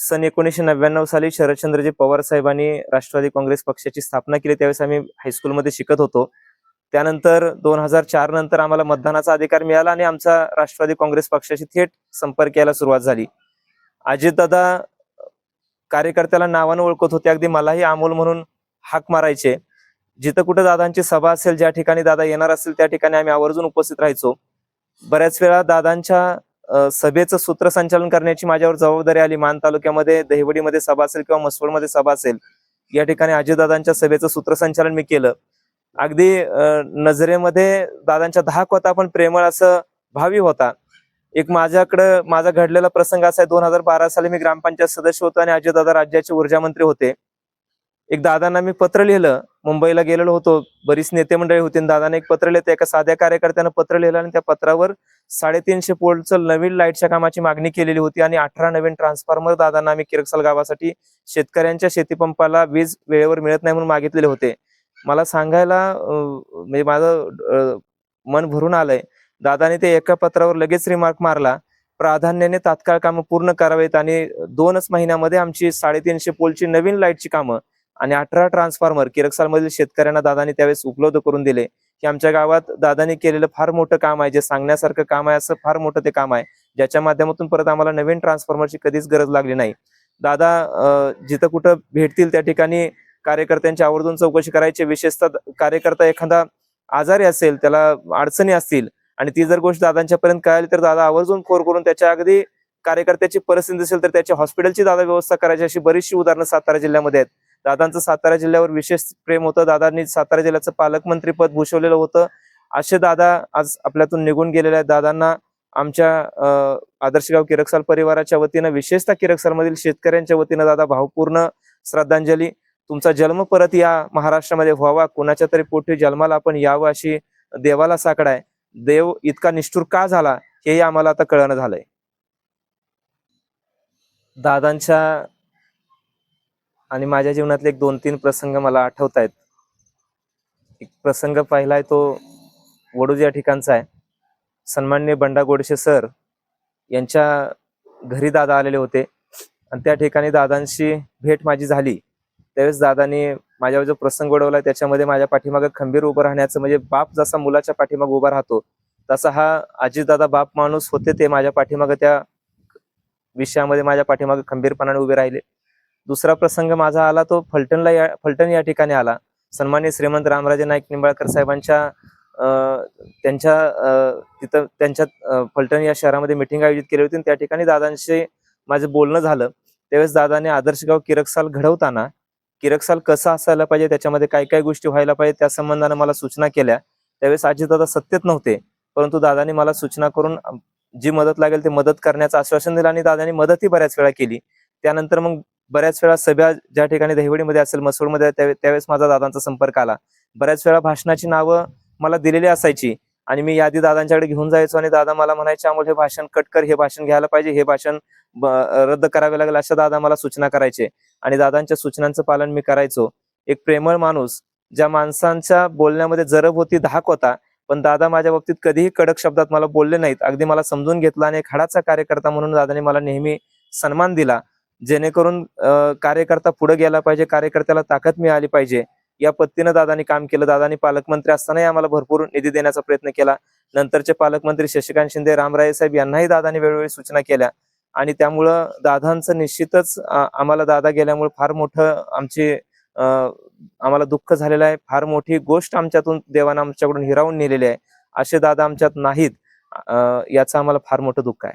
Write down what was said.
सन 1999 साली शरदचंद्रजी पवार साहेबांनी राष्ट्रवादी काँग्रेस पक्षाची स्थापना केली. त्यावेळेस आम्ही हायस्कूलमध्ये शिकत होतो. त्यानंतर 2004 नंतर आम्हाला मतदानाचा अधिकार मिळाला आणि आमचा राष्ट्रवादी काँग्रेस पक्षाशी थेट संपर्क यायला सुरुवात झाली. अजितदादा कार्यकर्त्याला नावानं ओळखत होते. अगदी मलाही अमोल म्हणून हाक मारायचे. जिथं कुठं दादांची सभा असेल, ज्या ठिकाणी दादा येणार असेल त्या ठिकाणी आम्ही आवर्जून उपस्थित राहायचो. बऱ्याच वेळा दादांच्या सभेचं सूत्रसंचालन करण्याची माझ्यावर जबाबदारी आली. मान तालुक्यामध्ये दहिवडीमध्ये सभा असेल किंवा मसवडमध्ये सभा असेल, या ठिकाणी अजितदादांच्या सभेचं सूत्रसंचालन मी केलं. अगदी नजरेमध्ये दादांच्या धाक होता, पण प्रेमळ असं भावी होता. एक माझा घडलेला प्रसंग असा आहे. 2012 साली मी ग्रामपंचायत सदस्य होतो आणि अजितदादा राज्याचे ऊर्जा मंत्री होते. एक दादांना मी पत्र लिहिलं. मुंबईला गेलेलो होतो, बरीच नेते मंडळी होती. दादाने एक पत्र लिहिलं. एका साध्या कार्यकर्त्यानं पत्र लिहिलं आणि त्या पत्रावर 350 पोलचं नवीन लाईटच्या कामाची मागणी केलेली होती आणि 18 नवीन ट्रान्सफॉर्मर दादांना आम्ही किरकसाल गावासाठी शेतकऱ्यांच्या शेतीपंपाला वीज वेळेवर मिळत नाही म्हणून मागितलेले होते. मला सांगायला म्हणजे माझं मन भरून आलंय. दादाने ते एका पत्रावर लगेच रिमार्क मारला, प्राधान्याने तात्काळ कामं पूर्ण करावेत आणि 2च महिन्यामध्ये आमची 350 पोलची नवीन लाईटची कामं आणि 18 ट्रान्सफॉर्मर किरकसालमधील शेतकऱ्यांना दादांनी त्यावेळेस उपलब्ध करून दिले. की आमच्या गावात दादांनी केलेलं फार मोठं काम आहे, जे सांगण्यासारखं काम आहे. असं फार मोठं ते काम आहे, ज्याच्या माध्यमातून परत आम्हाला नवीन ट्रान्सफॉर्मरची कधीच गरज लागली नाही. दादा जिथं कुठं भेटतील त्या ठिकाणी कार्यकर्त्यांची आवर्जून चौकशी करायची. विशेषतः कार्यकर्ता एखादा आजारी असेल, त्याला अडचणी असतील आणि ती जर गोष्ट दादांच्यापर्यंत कळाली तर दादा आवर्जून फोन करून त्याच्या अगदी कार्यकर्त्याची परिस्थिती असेल तर त्याच्या हॉस्पिटलची दादा व्यवस्था करायची. अशी बरीचशी उदाहरणं सातारा जिल्ह्यामध्ये आहेत. दादांचं सातारा जिल्ह्यावर विशेष प्रेम होतं. दादांनी सातारा जिल्ह्याचं पालकमंत्रीपद भूषवलेलं होतं. असे दादा आज आपल्यातून निघून गेलेले आहेत. दादांना आमच्या आदर्शगाव किरकसाल परिवाराच्या वतीनं, विशेषतः किरकसालमधील शेतकऱ्यांच्या वतीनं दादा भावपूर्ण श्रद्धांजली. तुमचा जन्म परत या महाराष्ट्रामध्ये व्हावा, कोणाच्या तरी पोटी जन्माला आपण यावं अशी देवाला साकडा आहे. देव इतका निष्ठुर का झाला हेही आम्हाला आता कळणं झालंय. दादांच्या आणि माझ्या जीवनातले एक 2-3 प्रसंग मला आठवत आहेत. एक प्रसंग पहिला आहे तो वडूज या ठिकाणचा आहे. सन्माननीय बंडा गोडसे सर यांच्या घरी दादा आलेले होते आणि त्या ठिकाणी दादांशी भेट माझी झाली. त्यावेळेस दादांनी माझ्यावर जो प्रसंग ओढवला त्याच्यामध्ये माझ्या पाठीमागं खंबीर उभं राहण्याचं, म्हणजे बाप जसा मुलाच्या पाठीमागं उभा राहतो तसा हा अजितदादा बाप माणूस होते. ते माझ्या पाठीमागं त्या विषयामध्ये माझ्या पाठीमागं खंबीरपणाने उभे राहिले. दुसरा प्रसंग माझा आला तो फलटण या ठिकाणी आला. सन्माननीय श्रीमंत रामराजे नाईक निंबाळकर साहेबांच्या त्यांच्या फलटण या शहरामध्ये मिटिंग आयोजित केली होती. त्या ठिकाणी दादांशी माझं बोलणं झालं. त्यावेळेस दादाने आदर्शगाव किरकसाल घडवताना किरकसाल कसं असायला पाहिजे, त्याच्यामध्ये काय काय गोष्टी व्हायला पाहिजे त्या संबंधाने मला सूचना केल्या. त्यावेळेस अजितदादा सत्तेत नव्हते, परंतु दादांनी मला सूचना करून जी मदत लागेल ते मदत करण्याचं आश्वासन दिलं आणि दादांनी मदतही बऱ्याच वेळा केली. त्यानंतर मग बऱ्याच वेळा सभा ज्या ठिकाणी दहिवडीमध्ये असेल, मसवडमध्ये, त्यावेळेस माझा दादांचा संपर्क आला. बऱ्याच वेळा भाषणाची नावं मला दिलेली असायची आणि मी यादी दादांच्याकडे घेऊन जायचो आणि दादा मला म्हणायचे, अमोल हे भाषण कट कर, हे भाषण घ्यायला पाहिजे, हे भाषण रद्द करावे लागेल, अशा दादा मला सूचना करायचे आणि दादांच्या सूचनांचं पालन मी करायचो. एक प्रेमळ माणूस, ज्या माणसांच्या बोलण्यामध्ये जरब होती, धाक होता, पण दादा माझ्या बाबतीत कधीही कडक शब्दात मला बोलले नाहीत. अगदी मला समजून घेतलं आणि एक हाडाचा कार्यकर्ता म्हणून दादाने मला नेहमी सन्मान दिला. जेणेकरून कार्यकर्ता पुढे गेला पाहिजे, कार्यकर्त्याला ताकद मिळाली पाहिजे, या पद्धतीनं दादांनी काम केलं. दादांनी पालकमंत्री असतानाही आम्हाला भरपूर निधी देण्याचा प्रयत्न केला. नंतरचे पालकमंत्री शशिकांत शिंदे, रामराजे साहेब यांनाही दादांनी वेळोवेळी सूचना केल्या आणि त्यामुळं दादांचं निश्चितच आम्हाला दादा गेल्यामुळे फार मोठं आम्हाला दुःख झालेलं आहे. फार मोठी गोष्ट आमच्यातून देवानं आमच्याकडून हिरावून नेलेली आहे. असे दादा आमच्यात नाहीत, याचं आम्हाला फार मोठं दुःख आहे.